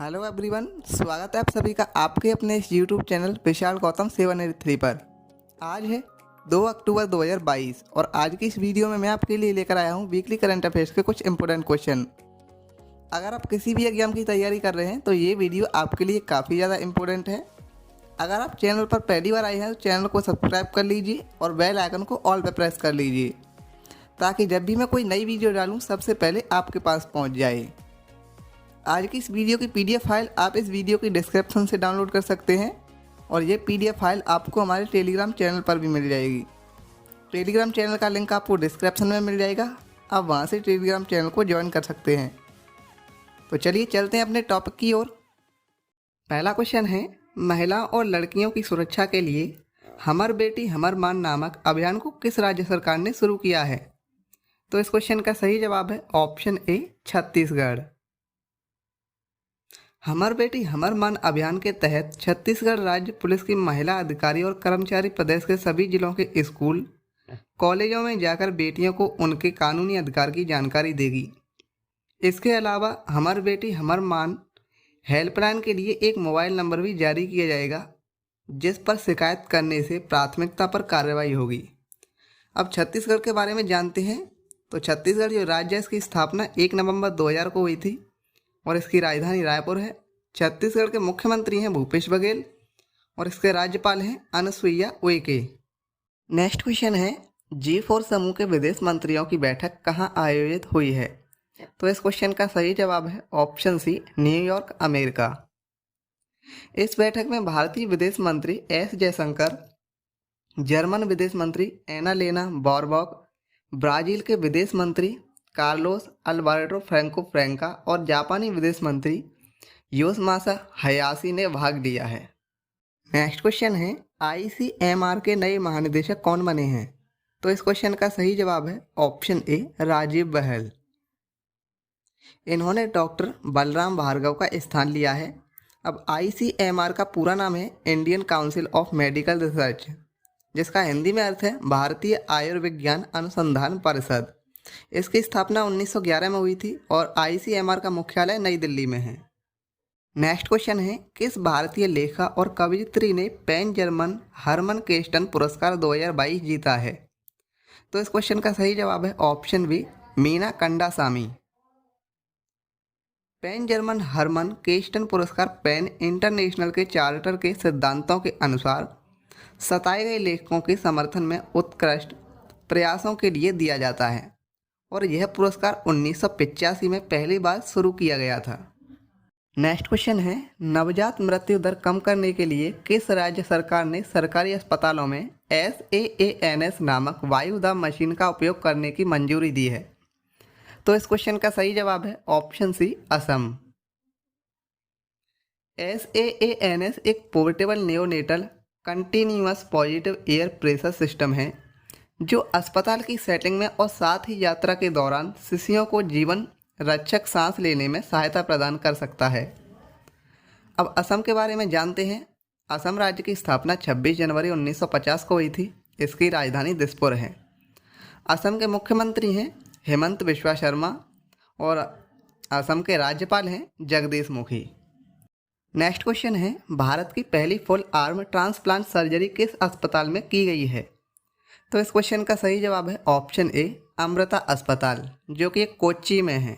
Hello everyone, स्वागत है आप सभी का आपके अपने इस यूट्यूब चैनल विशाल गौतम 783 पर। आज है 2 अक्टूबर 2022 और आज की इस वीडियो में मैं आपके लिए लेकर आया हूं वीकली करंट अफेयर्स के कुछ इंपॉर्टेंट क्वेश्चन। अगर आप किसी भी एग्जाम की तैयारी कर रहे हैं तो ये वीडियो आपके लिए काफ़ी ज़्यादा इंपॉर्टेंट है। अगर आप चैनल पर पहली बार आए हैं तो चैनल को सब्सक्राइब कर लीजिए और बेल आइकन को ऑल पर प्रेस कर लीजिए ताकि जब भी मैं कोई नई वीडियो डालूँ सबसे पहले आपके पास पहुँच जाए। आज की इस वीडियो की पीडीएफ फाइल आप इस वीडियो की डिस्क्रिप्शन से डाउनलोड कर सकते हैं और ये पीडीएफ फाइल आपको हमारे टेलीग्राम चैनल पर भी मिल जाएगी। टेलीग्राम चैनल का लिंक आपको डिस्क्रिप्शन में मिल जाएगा, आप वहाँ से टेलीग्राम चैनल को ज्वाइन कर सकते हैं। तो चलिए चलते हैं अपने टॉपिक की ओर। पहला क्वेश्चन है, महिलाओं और लड़कियों की सुरक्षा के लिए हमर बेटी हमर मान नामक अभियान को किस राज्य सरकार ने शुरू किया है? तो इस क्वेश्चन का सही जवाब है ऑप्शन ए, छत्तीसगढ़। हमर बेटी हमर मान अभियान के तहत छत्तीसगढ़ राज्य पुलिस की महिला अधिकारी और कर्मचारी प्रदेश के सभी जिलों के स्कूल कॉलेजों में जाकर बेटियों को उनके कानूनी अधिकार की जानकारी देगी। इसके अलावा हमर बेटी हमर मान हेल्पलाइन के लिए एक मोबाइल नंबर भी जारी किया जाएगा जिस पर शिकायत करने से प्राथमिकता पर कार्रवाई होगी। अब छत्तीसगढ़ के बारे में जानते हैं। तो छत्तीसगढ़ जो राज्य है इसकी स्थापना 1 नवंबर 2000 को हुई थी और इसकी राजधानी रायपुर है। छत्तीसगढ़ के मुख्यमंत्री हैं भूपेश बघेल और इसके राज्यपाल हैं अनुसुईया उइके। नेक्स्ट क्वेश्चन है, G4 समूह के विदेश मंत्रियों की बैठक कहाँ आयोजित हुई है? तो इस क्वेश्चन का सही जवाब है ऑप्शन सी, न्यूयॉर्क, अमेरिका। इस बैठक में भारतीय विदेश मंत्री एस जयशंकर, जर्मन विदेश मंत्री एनालेना बॉरबॉक, ब्राज़ील के विदेश मंत्री कार्लोस अल्बर्टो फ्रैंको फ्रैंका और जापानी विदेश मंत्री योशिमासा हयाशी ने भाग लिया है। नेक्स्ट क्वेश्चन है, ICMR के नए महानिदेशक कौन बने हैं? तो इस क्वेश्चन का सही जवाब है ऑप्शन ए, राजीव बहल। इन्होंने डॉक्टर बलराम भार्गव का स्थान लिया है। अब ICMR का पूरा नाम है Indian council of medical research, जिसका हिंदी में अर्थ है भारतीय आयुर्विज्ञान अनुसंधान परिषद। इसकी स्थापना 1911 में हुई थी और ICMR का मुख्यालय नई दिल्ली में है। नेक्स्ट क्वेश्चन है, किस भारतीय लेखक और कवयित्री ने पेन जर्मन हरमन केस्टन पुरस्कार 2022 जीता है? तो इस क्वेश्चन का सही जवाब है option B, Meena Kandasamy. PEN German Hermann Kesten पुरस्कार पेन इंटरनेशनल के चार्टर के सिद्धांतों के अनुसार सताए गए लेखकों के समर्थन में उत्कृष्ट प्रयासों के लिए दिया जाता है और यह पुरस्कार 1985 में पहली बार शुरू किया गया था। नेक्स्ट क्वेश्चन है, नवजात मृत्यु दर कम करने के लिए किस राज्य सरकार ने सरकारी अस्पतालों में SAANS नामक वायुदाब मशीन का उपयोग करने की मंजूरी दी है? तो इस क्वेश्चन का सही जवाब है ऑप्शन सी, असम। SAANS एक portable neonatal continuous positive air pressure system है जो अस्पताल की सेटिंग में और साथ ही यात्रा के दौरान शिशुओं को जीवन रक्षक सांस लेने में सहायता प्रदान कर सकता है। अब असम के बारे में जानते हैं। असम राज्य की स्थापना 26 जनवरी 1950 को हुई थी। इसकी राजधानी दिसपुर है। असम के मुख्यमंत्री हैं हेमंत बिस्वा शर्मा और असम के राज्यपाल हैं जगदीश मुखी। नेक्स्ट क्वेश्चन है, भारत की पहली फुल आर्म ट्रांसप्लांट सर्जरी किस अस्पताल में की गई है? तो इस क्वेश्चन का सही जवाब है ऑप्शन ए, अमृता अस्पताल, जो कि एक कोच्चि में है।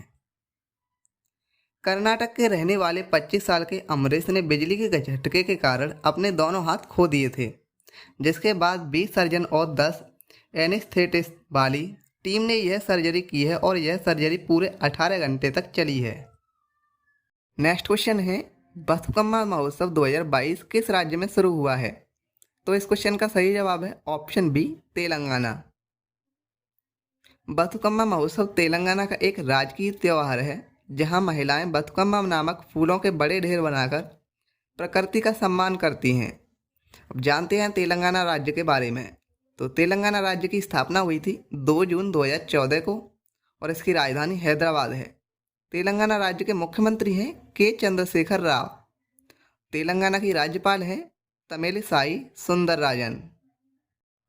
कर्नाटक के रहने वाले 25 साल के अमरीश ने बिजली के झटके के कारण अपने दोनों हाथ खो दिए थे, जिसके बाद 20 सर्जन और 10 एनेस्थेटिस्ट वाली टीम ने यह सर्जरी की है और यह सर्जरी पूरे 18 घंटे तक चली है। नेक्स्ट क्वेश्चन है, बथुकम्मा महोत्सव 2022 किस राज्य में शुरू हुआ है? तो इस क्वेश्चन का सही जवाब है ऑप्शन बी, तेलंगाना। बथुकम्मा महोत्सव तेलंगाना का एक राजकीय त्यौहार है जहां महिलाएं बथुकम्मा नामक फूलों के बड़े ढेर बनाकर प्रकृति का सम्मान करती हैं। अब जानते हैं तेलंगाना राज्य के बारे में। तो तेलंगाना राज्य की स्थापना हुई थी 2 जून 2014 को और इसकी राजधानी हैदराबाद है। तेलंगाना राज्य के मुख्यमंत्री हैं के चंद्रशेखर राव। तेलंगाना की राज्यपाल हैं तमिलिसाई सुंदरराजन।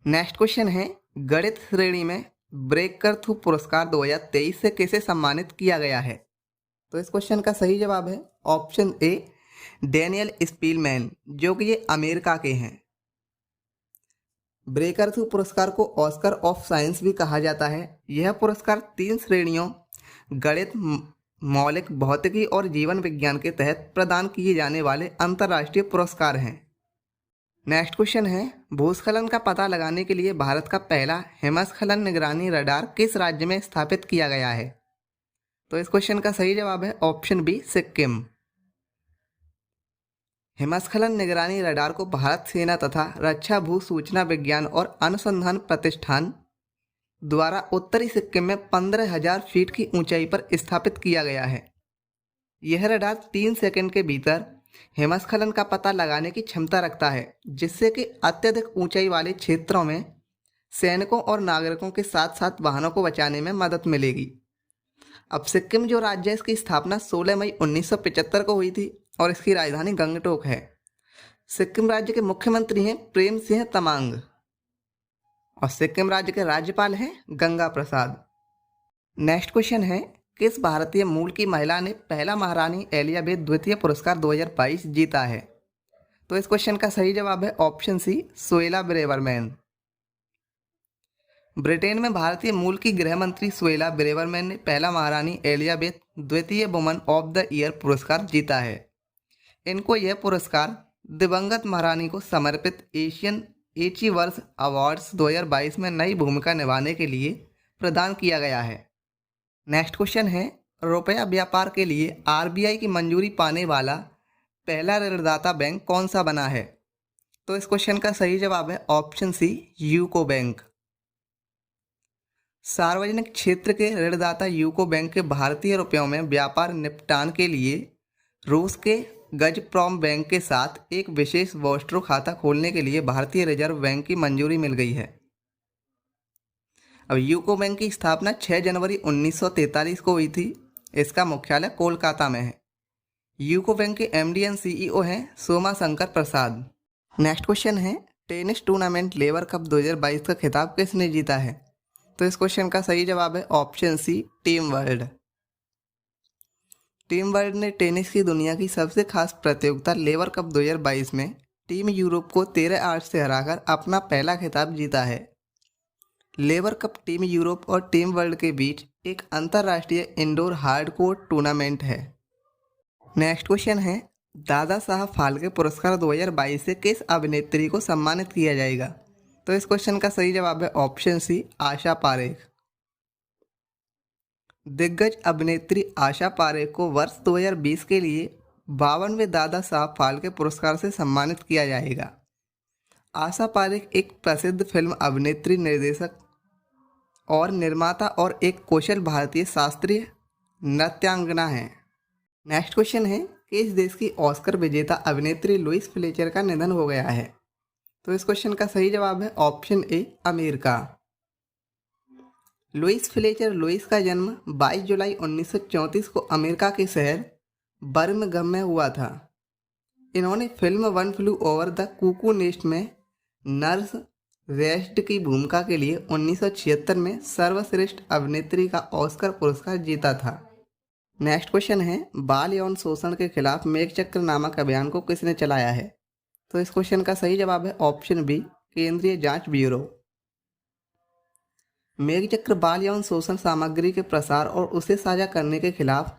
नेक्स्ट क्वेश्चन है, गणित श्रेणी में ब्रेकर थ्रू पुरस्कार 2023 से किसे सम्मानित किया गया है? तो इस क्वेश्चन का सही जवाब है ऑप्शन ए डैनियल स्पीलमैन, जो कि ये अमेरिका के हैं। ब्रेकथ्रू पुरस्कार को ऑस्कर ऑफ साइंस भी कहा जाता है। यह पुरस्कार 3 श्रेणियों गणित, मौलिक भौतिकी और जीवन विज्ञान के तहत प्रदान किए जाने वाले अंतर्राष्ट्रीय पुरस्कार हैं। नेक्स्ट क्वेश्चन है, भूस्खलन का पता लगाने के लिए भारत का पहला हिमस्खलन निगरानी रडार किस राज्य में स्थापित किया गया है? तो इस क्वेश्चन का सही जवाब है ऑप्शन बी सिक्किम। हिमस्खलन निगरानी रडार को भारत सेना तथा रक्षा भू सूचना विज्ञान और अनुसंधान प्रतिष्ठान द्वारा उत्तरी सिक्किम में 15,000 फीट की ऊंचाई पर स्थापित किया गया है। यह रडार 3 सेकंड के भीतर हिमस्खलन का पता लगाने की क्षमता रखता है, जिससे कि अत्यधिक ऊंचाई वाले क्षेत्रों में सैनिकों और नागरिकों के साथ साथ वाहनों को बचाने में मदद मिलेगी। अब सिक्किम जो राज्य है, इसकी स्थापना 16 मई 1975 को हुई थी और इसकी राजधानी गंगटोक है। सिक्किम राज्य के मुख्यमंत्री हैं प्रेम सिंह तमांग और सिक्किम राज्य के राज्यपाल हैं गंगा प्रसाद। नेक्स्ट क्वेश्चन है, किस भारतीय मूल की महिला ने पहला महारानी एलिजाबेथ द्वितीय पुरस्कार 2022 जीता है? तो इस क्वेश्चन का सही जवाब है option C Suella Braverman. Britain में भारतीय मूल की गृह मंत्री सुएला ब्रेवरमैन ने पहला महारानी एलिजाबेथ द्वितीय वुमन ऑफ द ईयर पुरस्कार जीता है। इनको यह पुरस्कार दिवंगत महारानी को समर्पित एशियन एचीवर्थ अवार्ड्स 2022 में नई भूमिका निभाने के लिए प्रदान किया गया है। नेक्स्ट क्वेश्चन है, रुपया व्यापार के लिए आरबीआई की मंजूरी पाने वाला पहला ऋणदाता बैंक कौन सा बना है? तो इस क्वेश्चन का सही जवाब है ऑप्शन सी यूको बैंक। सार्वजनिक क्षेत्र के ऋणदाता यूको बैंक के भारतीय रुपयों में व्यापार निपटान के लिए रूस के गजप्रॉम बैंक के साथ एक विशेष वॉस्ट्रो खाता खोलने के लिए भारतीय रिजर्व बैंक की मंजूरी मिल गई है। अब यूको बैंक की स्थापना 6 जनवरी 1943 को हुई थी। इसका मुख्यालय कोलकाता में है। यूको बैंक के एमडी एंड सीईओ हैं सोमा शंकर प्रसाद। नेक्स्ट क्वेश्चन है, टेनिस टूर्नामेंट लेवर कप 2022 का खिताब किसने जीता है? तो इस क्वेश्चन का सही जवाब है option C team world. Team world ने टेनिस की दुनिया की सबसे खास प्रतियोगिता लेवर कप 2022 में टीम यूरोप को 13-8 से हराकर अपना पहला खिताब जीता है। लेवर कप टीम यूरोप और टीम वर्ल्ड के बीच एक अंतर्राष्ट्रीय इंडोर हार्डकोर टूर्नामेंट है। नेक्स्ट क्वेश्चन है, दादा साहब फाल्के पुरस्कार 2022 से किस अभिनेत्री को सम्मानित किया जाएगा? तो इस क्वेश्चन का सही जवाब है ऑप्शन सी आशा पारेख। दिग्गज अभिनेत्री आशा पारेख को वर्ष 2020 के लिए 52वें दादा साहब फाल्के पुरस्कार से सम्मानित किया जाएगा। आशा पारेख एक प्रसिद्ध फिल्म अभिनेत्री, निर्देशक और निर्माता और एक कुशल भारतीय शास्त्रीय नृत्यांगना है। नेक्स्ट क्वेश्चन है, किस देश की ऑस्कर विजेता अभिनेत्री लुइस फ्लेचर का निधन हो गया है? तो इस क्वेश्चन का सही जवाब है option A America. Louise Fletcher Louise का जन्म 22 जुलाई 1934 को अमेरिका के शहर बर्मिंघम में हुआ था। इन्होंने film one flu over the Kuku nest में नर्स रेस्ट की भूमिका के लिए 1976 में सर्वश्रेष्ठ अभिनेत्री का ऑस्कर पुरस्कार जीता था। नेक्स्ट क्वेश्चन है, बाल यौन शोषण के खिलाफ मेघचक्र नामक अभियान को किसने चलाया है? तो इस क्वेश्चन का सही जवाब है ऑप्शन बी केंद्रीय जांच ब्यूरो। मेघचक्र बाल यौन शोषण सामग्री के प्रसार और उसे साझा करने के खिलाफ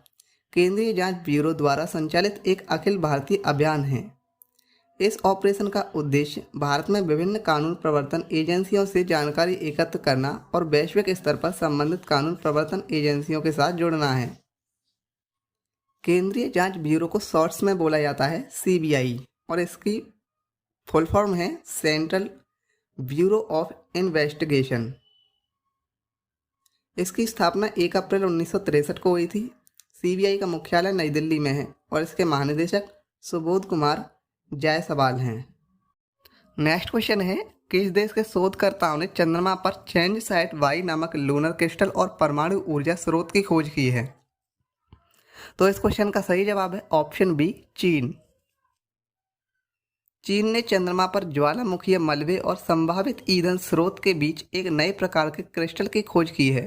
केंद्रीय जांच ब्यूरो द्वारा संचालित एक अखिल भारतीय अभियान है। इस ऑपरेशन का उद्देश्य भारत में विभिन्न कानून प्रवर्तन एजेंसियों से जानकारी एकत्र करना और वैश्विक स्तर पर संबंधित कानून प्रवर्तन एजेंसियों के साथ जुड़ना है। केंद्रीय जांच ब्यूरो को शॉर्ट्स में बोला जाता है सीबीआई और इसकी फुल फॉर्म है सेंट्रल ब्यूरो ऑफ इन्वेस्टिगेशन। इसकी स्थापना 1 अप्रैल 1963 को हुई थी। सीबीआई का मुख्यालय नई दिल्ली में है और इसके महानिदेशक सुबोध कुमार जायसवाल हैं। नेक्स्ट क्वेश्चन है, किस देश के शोधकर्ताओं ने चंद्रमा पर चेंज साइट वाई नामक लूनर क्रिस्टल और परमाणु ऊर्जा स्रोत की खोज की है? तो इस क्वेश्चन का सही जवाब है ऑप्शन बी चीन। चीन ने चंद्रमा पर ज्वालामुखीय मलबे और संभावित ईंधन स्रोत के बीच एक नए प्रकार के क्रिस्टल की खोज की है।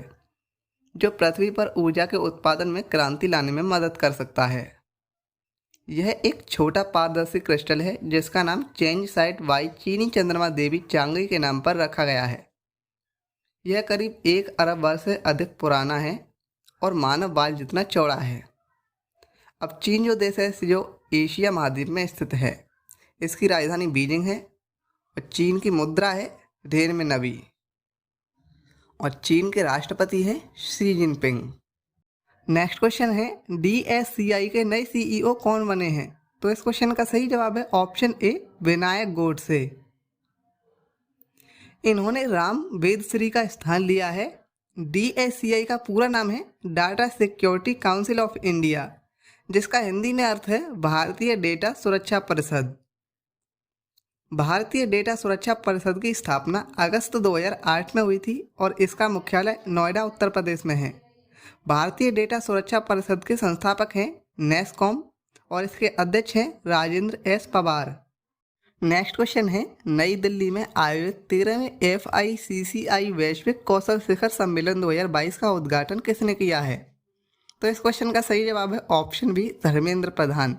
जो पृथ्वी पर ऊर्जा के उत्पादन में क्रांति लाने में मदद कर सकता है। यह एक छोटा पारदर्शी क्रिस्टल है जिसका नाम चेंज साइट वाई चीनी चंद्रमा देवी चांगई के नाम पर रखा गया है। यह करीब 1 अरब वर्ष से अधिक पुराना है और मानव बाल जितना चौड़ा है। अब चीन जो देश है जो एशिया महाद्वीप में स्थित है, इसकी राजधानी बीजिंग है और चीन की मुद्रा है रेनमिनबी और चीन के राष्ट्रपति हैं शी जिनपिंग। नेक्स्ट क्वेश्चन है DSCI के नए CEO कौन बने हैं? तो इस क्वेश्चन का सही जवाब है ऑप्शन ए विनायक गोडसे। इन्होंने राम वेदश्री का स्थान लिया है। DSCI का पूरा नाम है data security council of India, जिसका हिंदी में अर्थ है भारतीय डेटा सुरक्षा परिषद। भारतीय डेटा सुरक्षा परिषद की स्थापना अगस्त 2008 में हुई थी और इसका मुख्यालय नोएडा उत्तर प्रदेश में है। भारतीय डेटा सुरक्षा परिषद के संस्थापक हैं नेस्कॉम और इसके अध्यक्ष हैं Rajendra S Pawar. Next question है नई दिल्ली में आयोजित 13वें FICCI वैश्विक कौशल शिखर सम्मेलन 2022 का उद्घाटन किसने किया है? तो इस क्वेश्चन का सही जवाब है ऑप्शन बी धर्मेंद्र प्रधान,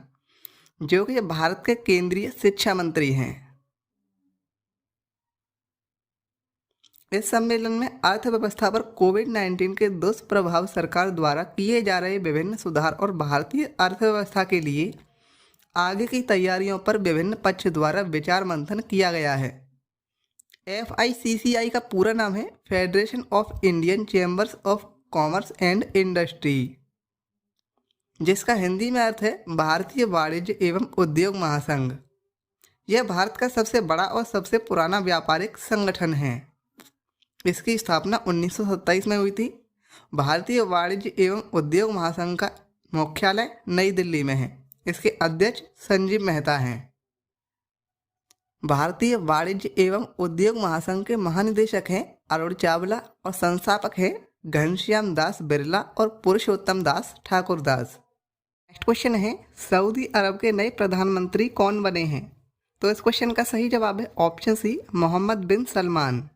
जो कि भारत के केंद्रीय शिक्षा मंत्री हैं। इस सम्मेलन में अर्थव्यवस्था पर कोविड-19 के दुष्प्रभाव सरकार द्वारा किए जा रहे विभिन्न सुधार और भारतीय अर्थव्यवस्था के लिए आगे की तैयारियों पर विभिन्न पक्ष द्वारा विचार मंथन किया गया है। FICCI का पूरा नाम है federation of Indian chambers of commerce and industry, जिसका हिंदी में अर्थ है भारतीय वाणिज्य एवं उद्योग महासंघ। यह भारत का सबसे बड़ा और सबसे पुराना व्यापारिक संगठन है। इसकी स्थापना 1927 में हुई थी। भारतीय वाणिज्य एवं उद्योग महासंघ का मुख्यालय नई दिल्ली में है। इसके अध्यक्ष संजीव मेहता हैं। भारतीय वाणिज्य एवं उद्योग महासंघ के महानिदेशक हैं अरुण चावला और संस्थापक हैं घनश्याम दास बिरला और पुरुषोत्तम दास ठाकुर दास। नेक्स्ट क्वेश्चन है सऊदी अरब के नए प्रधानमंत्री कौन बने हैं? तो इस क्वेश्चन का सही जवाब है ऑप्शन सी मोहम्मद बिन सलमान।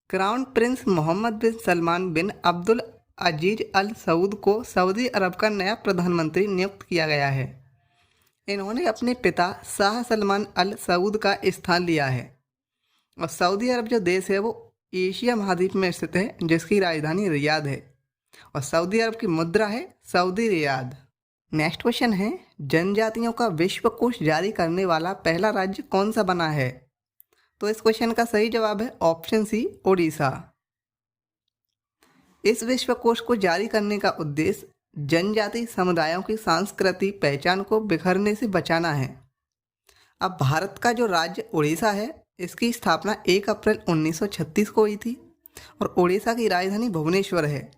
क्राउन प्रिंस मोहम्मद बिन सलमान बिन अब्दुल अजीज अल सऊद को सऊदी अरब का नया प्रधानमंत्री नियुक्त किया गया है। इन्होंने अपने पिता शाह सलमान अल सऊद का स्थान लिया है और सऊदी अरब जो देश है वो एशिया महाद्वीप में स्थित है, जिसकी राजधानी रियाद है और सऊदी अरब की मुद्रा है सऊदी रियाद। नेक्स्ट क्वेश्चन है जनजातियों का विश्वकोश जारी करने वाला पहला राज्य कौन सा बना है? तो इस क्वेश्चन का सही जवाब है ऑप्शन सी ओडिशा। इस विश्वकोश को जारी करने का उद्देश्य जनजाति समुदायों की सांस्कृतिक पहचान को बिखरने से बचाना है। अब भारत का जो राज्य उड़ीसा है, इसकी स्थापना 1 अप्रैल 1936 को हुई थी और उड़ीसा की राजधानी भुवनेश्वर है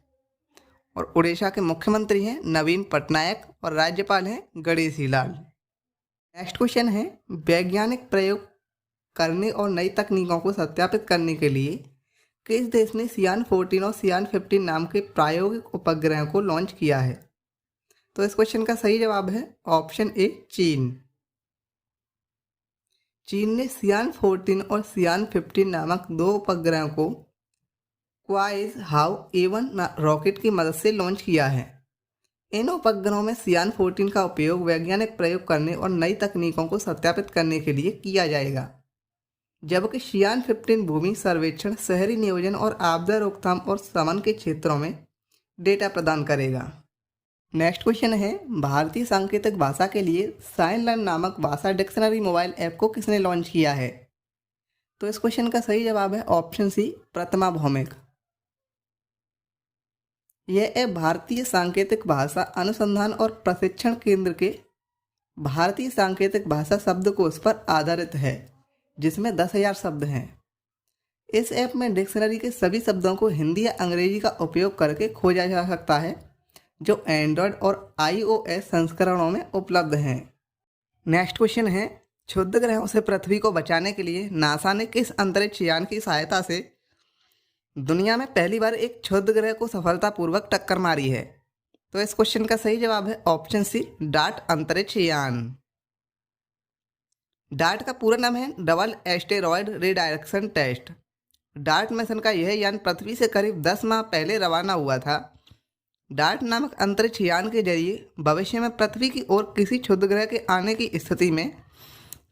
और उड़ीसा के मुख्यमंत्री हैं नवीन पटनायक और राज्यपाल हैं गणेशी लाल। नेक्स्ट क्वेश्चन है वैज्ञानिक प्रयोग करने और नई तकनीकों को सत्यापित करने के लिए किस देश ने सियान 14 और सियान 15 नाम के प्रायोगिक उपग्रह को लॉन्च किया है? तो इस क्वेश्चन का सही जवाब है ऑप्शन ए चीन। चीन ने सियान 14 और सियान 15 नामक 2 उपग्रहों को क्वाइज हाउ A1 रॉकेट की मदद से लॉन्च किया है। इन उपग्रहों में सियान 14 का उपयोग वैज्ञानिक प्रयोग करने और नई तकनीकों को सत्यापित करने के लिए किया जाएगा, जबकि सियान 15 भूमि सर्वेक्षण, शहरी नियोजन और आपदा रोकथाम और शमन के क्षेत्रों में डेटा प्रदान करेगा। नेक्स्ट क्वेश्चन है भारतीय सांकेतिक भाषा के लिए साइन लर्न नामक भाषा डिक्शनरी मोबाइल ऐप को किसने लॉन्च किया है? तो इस क्वेश्चन का सही जवाब है ऑप्शन सी प्रतिमा भौमिक। यह ऐप भारतीय सांकेतिक भाषा अनुसंधान और प्रशिक्षण केंद्र के भारतीय सांकेतिक भाषा शब्दकोश पर आधारित है, जिसमें 10,000 शब्द हैं। इस ऐप में डिक्शनरी के सभी शब्दों को हिंदी या अंग्रेजी का उपयोग करके खोजा जा सकता है, जो एंड्रॉयड और iOS संस्करणों में उपलब्ध हैं। नेक्स्ट क्वेश्चन है क्षुद्र ग्रहों से पृथ्वी को बचाने के लिए नासा ने किस अंतरिक्ष यान की सहायता से दुनिया में पहली बार एक क्षुद्र ग्रह को सफलतापूर्वक टक्कर मारी है? तो इस क्वेश्चन का सही जवाब है ऑप्शन सी डार्ट अंतरिक्ष यान। डार्ट का पूरा नाम है double asteroid redirection test. DART mission का यह यान पृथ्वी से करीब 10 माह पहले रवाना हुआ था। डार्ट नामक अंतरिक्ष यान के जरिए भविष्य में पृथ्वी की ओर किसी क्षुद्र ग्रह के आने की स्थिति में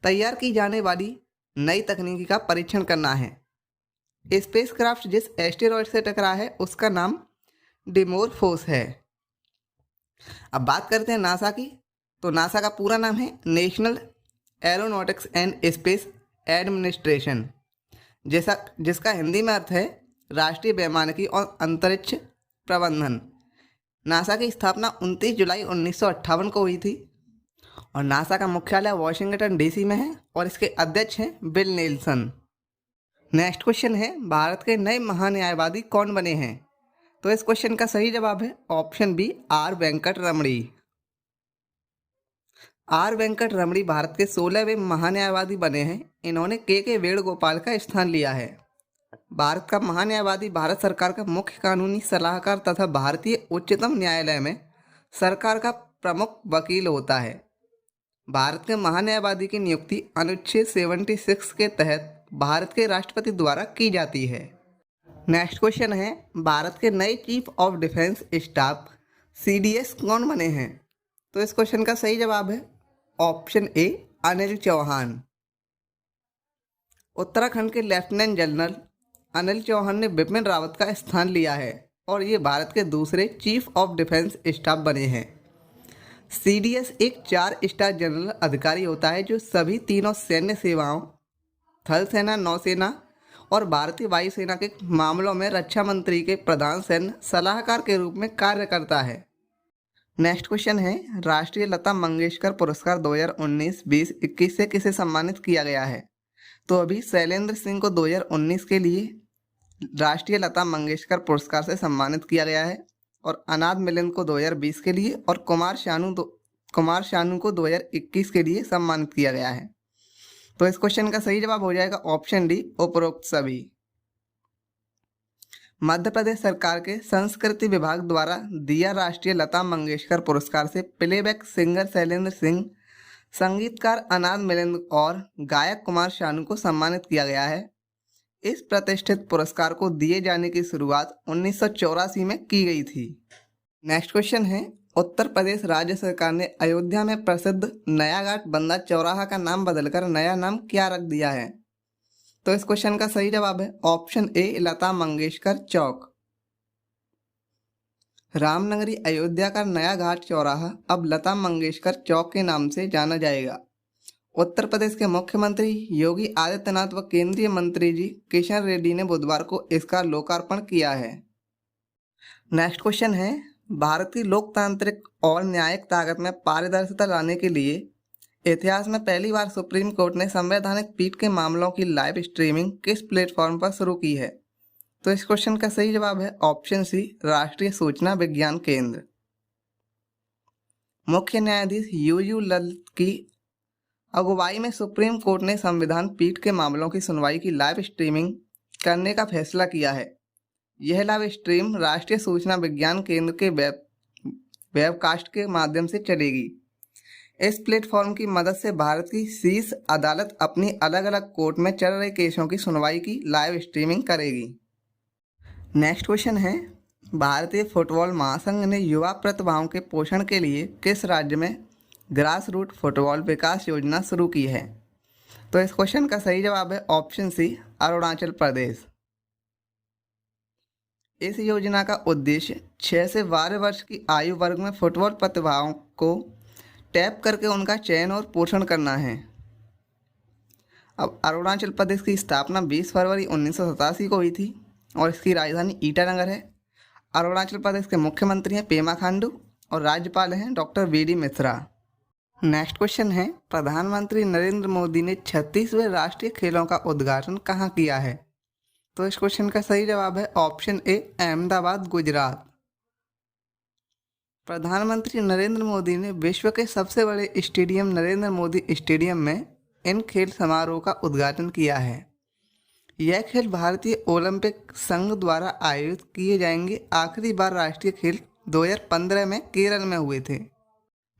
तैयार की जाने वाली नई तकनीकी का परीक्षण करना है। स्पेसक्राफ्ट जिस एस्टेरॉयड से टकरा है उसका नाम डिमोरफोस है। अब बात करते हैं नासा की। तो नासा का पूरा नाम है national aeronautics and space administration, जिसका हिंदी में अर्थ है राष्ट्रीय वैमानिकी और अंतरिक्ष प्रबंधन। नासा की स्थापना 29 जुलाई 1958 को हुई थी और नासा का मुख्यालय वॉशिंगटन डीसी में है और इसके अध्यक्ष हैं बिल नेल्सन। नेक्स्ट क्वेश्चन है, भारत के नए महान्यायवादी कौन बने हैं? तो इस क्वेश्चन का सही जवाब है option B, are Venkat Ramani. Are Venkat रमणी भारत के 16वें महान्यायवादी बने हैं। इन्होंने के वेणुगोपाल का स्थान लिया है। भारत का महान्यायवादी भारत सरकार का मुख्य कानूनी सलाहकार तथा भारतीय उच्चतम न्यायालय में सरकार का प्रमुख वकील होता है। भारत के महान्यायवादी की नियुक्ति अनुच्छेद 76 के तहत भारत के राष्ट्रपति द्वारा की जाती है। नेक्स्ट क्वेश्चन है, भारत के नए chief of defence staff CDS कौन बने हैं? तो इस क्वेश्चन का सही जवाब है ऑप्शन ए, अनिल चौहान। उत्तराखंड के लेफ्टिनेंट जनरल अनिल चौहान ने बिपिन रावत का स्थान लिया है और ये भारत के दूसरे चीफ ऑफ डिफेंस स्टाफ बने हैं। CDS एक 4 स्टार जनरल अधिकारी होता है जो सभी तीनों सैन्य सेवाओं, थल सेना, नौसेना और भारतीय वायुसेना के मामलों में रक्षा मंत्री के प्रधान सैन्य सलाहकार के रूप में कार्य करता है। नेक्स्ट क्वेश्चन है, राष्ट्रीय लता मंगेशकर पुरस्कार 2019, 20, 21 से किसे सम्मानित किया गया है? तो अभी शैलेंद्र सिंह को 2019 के लिए राष्ट्रीय लता मंगेशकर पुरस्कार से सम्मानित किया गया है और अनाथ मिलिंद को 2020 के लिए और कुमार शानू को 2021 के लिए सम्मानित किया गया है। तो इस क्वेश्चन का सही जवाब हो जाएगा ऑप्शन डी, उपरोक्त सभी। मध्य प्रदेश सरकार के संस्कृति विभाग द्वारा दिया राष्ट्रीय लता मंगेशकर पुरस्कार से प्लेबैक सिंगर शैलेंद्र सिंह, संगीतकार अनाथ मिलिंद और गायक कुमार शानू को सम्मानित किया गया है। इस प्रतिष्ठित पुरस्कार को दिए जाने की शुरुआत 1984 में की गई थी। नेक्स्ट क्वेश्चन है, उत्तर प्रदेश राज्य सरकार ने अयोध्या में प्रसिद्ध नया घाट बंदा चौराहा का नाम बदलकर नया नाम क्या रख दिया है? तो इस क्वेश्चन का सही जवाब है ऑप्शन ए, लता मंगेशकर चौक। रामनगरी अयोध्या का नया घाट चौराहा अब लता मंगेशकर चौक के नाम से जाना जाएगा। उत्तर प्रदेश के मुख्यमंत्री योगी आदित्यनाथ व केंद्रीय मंत्री जी किशन रेड्डी ने बुधवार को इसका लोकार्पण किया है। नेक्स्ट क्वेश्चन है, भारतीय लोकतांत्रिक और न्यायिक ताकत में पारदर्शिता लाने के लिए इतिहास में पहली बार सुप्रीम कोर्ट ने संवैधानिक पीठ के मामलों की लाइव स्ट्रीमिंग किस प्लेटफॉर्म पर शुरू की है? तो इस क्वेश्चन का सही जवाब है ऑप्शन सी, राष्ट्रीय सूचना विज्ञान केंद्र। मुख्य न्यायाधीश UU ललित की अगुवाई में सुप्रीम कोर्ट ने संविधान पीठ के मामलों की सुनवाई की लाइव स्ट्रीमिंग करने का फैसला किया है। यह लाइव स्ट्रीम राष्ट्रीय सूचना विज्ञान केंद्र के वेबकास्ट के माध्यम से चलेगी। इस प्लेटफॉर्म की मदद से भारत की शीर्ष अदालत अपनी अलग अलग कोर्ट में चल रहे केसों की सुनवाई की लाइव स्ट्रीमिंग करेगी। नेक्स्ट क्वेश्चन है, भारतीय फुटबॉल महासंघ ने युवा प्रतिभाओं के पोषण के लिए किस राज्य में ग्रास रूट फुटबॉल विकास योजना शुरू की है? तो इस क्वेश्चन का सही जवाब है ऑप्शन सी, अरुणाचल प्रदेश। इस योजना का उद्देश्य 6 से 12 वर्ष की आयु वर्ग में फुटबॉल प्रतिभाओं को टैप करके उनका चयन और पोषण करना है। अब अरुणाचल प्रदेश की स्थापना 20 फरवरी 1987 को हुई थी और इसकी राजधानी ईटानगर है। अरुणाचल प्रदेश के मुख्यमंत्री हैं पेमा खांडू और राज्यपाल हैं doctor BD Mishra. Next question है, प्रधानमंत्री नरेंद्र मोदी ने 36वें राष्ट्रीय खेलों का उद्घाटन कहाँ किया है? तो इस क्वेश्चन का सही जवाब है ऑप्शन ए, अहमदाबाद, गुजरात। प्रधानमंत्री नरेंद्र मोदी ने विश्व के सबसे बड़े स्टेडियम नरेंद्र मोदी स्टेडियम में इन खेल समारोह का उद्घाटन किया है। यह खेल भारतीय ओलंपिक संघ द्वारा आयोजित किए जाएंगे। आखिरी बार राष्ट्रीय खेल 2015 में केरल में हुए थे।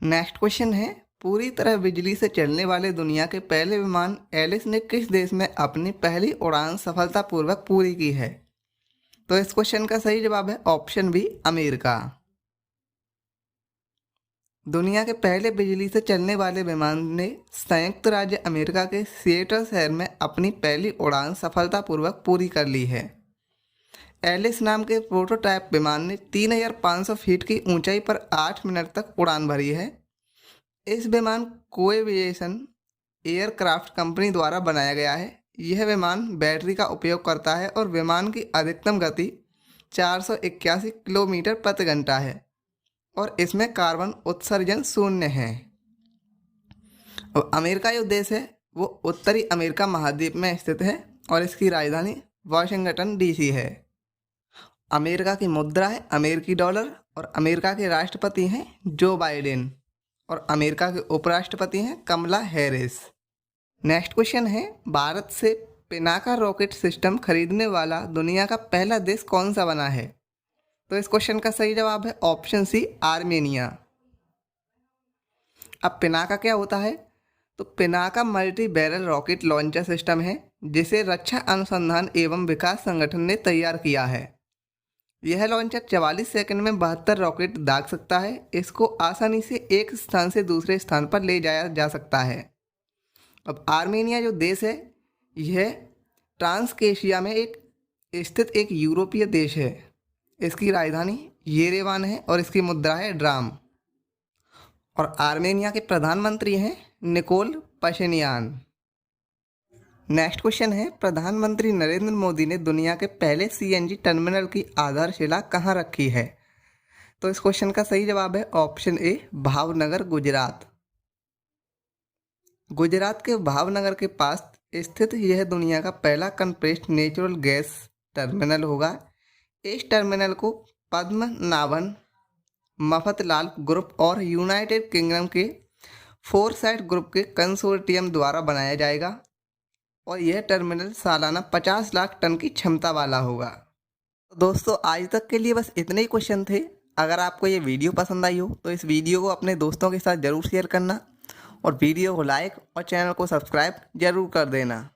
नेक्स्ट क्वेश्चन है, पूरी तरह बिजली से चलने वाले दुनिया के पहले विमान एलिस ने किस देश में अपनी पहली उड़ान सफलतापूर्वक पूरी की है? तो इस क्वेश्चन का सही जवाब है ऑप्शन बी, अमेरिका। दुनिया के पहले बिजली से चलने वाले विमान ने संयुक्त राज्य अमेरिका के सिएटल शहर में अपनी पहली उड़ान सफलतापूर्वक पूरी कर ली है। एलिस नाम के प्रोटोटाइप विमान ने 3,500 फीट की ऊंचाई पर 8 मिनट तक उड़ान भरी है। इस विमान को एविएशन एयरक्राफ्ट कंपनी द्वारा बनाया गया है। यह विमान बैटरी का उपयोग करता है और विमान की अधिकतम गति 481 किलोमीटर प्रति घंटा है और इसमें कार्बन उत्सर्जन शून्य है। और अमेरिका जो देश है वो उत्तरी अमेरिका महाद्वीप में स्थित है और इसकी राजधानी वाशिंगटन डीसी है। अमेरिका की मुद्रा है अमेरिकी डॉलर और अमेरिका के राष्ट्रपति हैं जो बाइडेन और अमेरिका के उपराष्ट्रपति हैं कमला हैरिस। नेक्स्ट क्वेश्चन है, भारत से पिनाका रॉकेट सिस्टम खरीदने वाला दुनिया का पहला देश कौन सा बना है? तो इस क्वेश्चन का सही जवाब है ऑप्शन सी, आर्मेनिया। अब पिनाका क्या होता है? तो Pinaka multi barrel rocket launcher system है जिसे रक्षा अनुसंधान एवं विकास संगठन ने तैयार किया है। यह लॉन्चर 44 सेकंड में 72 रॉकेट दाग सकता है। इसको आसानी से एक स्थान से दूसरे स्थान पर ले जाया जा सकता है। अब आर्मेनिया जो देश है यह ट्रांसकेशिया में स्थित एक यूरोपीय देश है। इसकी राजधानी येरेवान है और इसकी मुद्रा है ड्राम। और आर्मेनिया के प्रधानमंत्री हैं निकोल पशिन्यान। नेक्स्ट क्वेश्चन है, प्रधानमंत्री नरेंद्र मोदी ने दुनिया के पहले सीएनजी टर्मिनल की आधारशिला कहाँ रखी है? तो इस क्वेश्चन का सही जवाब है ऑप्शन ए, भावनगर, गुजरात। गुजरात के भावनगर के पास स्थित यह दुनिया का पहला कंप्रेस्ड नेचुरल गैस टर्मिनल होगा। इस टर्मिनल को पद्मनाभन मफतलाल ग्रुप और यूनाइटेड किंगडम के फोरसाइट ग्रुप के कंसोर्टियम द्वारा बनाया जाएगा और यह टर्मिनल सालाना 50 लाख टन की क्षमता वाला होगा। तो दोस्तों आज तक के लिए बस इतने ही क्वेश्चन थे। अगर आपको ये वीडियो पसंद आई हो तो इस वीडियो को अपने दोस्तों के साथ ज़रूर शेयर करना और वीडियो को लाइक और चैनल को सब्सक्राइब जरूर कर देना।